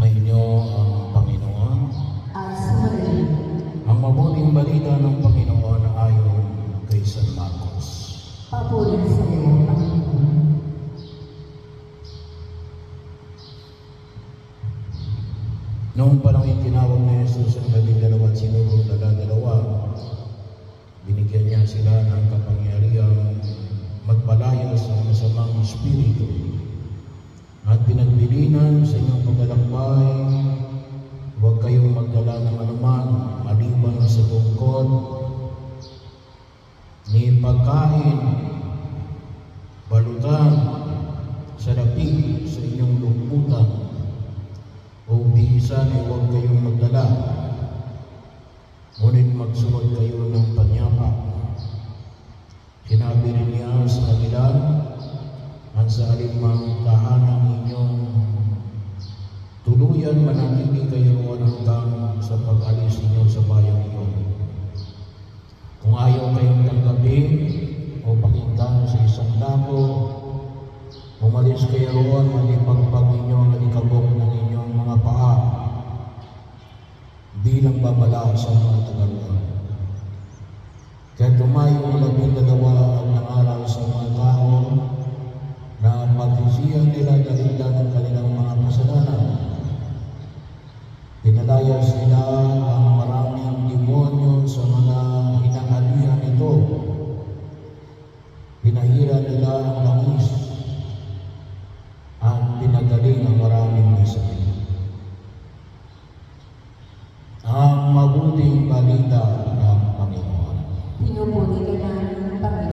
Sumainyo ang Panginoon. At sumarin. Ang mabuting balita ng Panginoon ayon kay San Marcos. Papuri sa iyo, Panginoon. Noong parang itinawag na Jesus ang 12 at sinurong dala-dalawa, binigyan niya sila ng kapangyarihang magpalaya sa masamang espiritu at pinagbilinan sa inyong paglalakbay, huwag kayong magdala ng anuman maliban sa tungkod ni pagkain, balutan, salapi sa inyong lungkutan, o bihisan ay huwag kayong magdala, ngunit magsuot kayo ng panyapa. Sinabi rin niya sa kanila, at sa alimang tahanan ninyong tuluyan manatili kayo hanggang sa pag-alis ninyo sa bayan ninyo. Kung ayaw kayong tanggapin o pakinggan sa isang dako, umalis kayo roon at ipagpag ninyo ang alikabok ng inyong mga paa bilang babala sa mga tagaroon. Kaya tumayo ang 12 at nangaral sa mga tao na pagsisihan nila daligdan ng kanilang mga kasalanan. Pinalayas nila ang maraming demonyo sa mga hinahalihan nito. Pinahira nila ang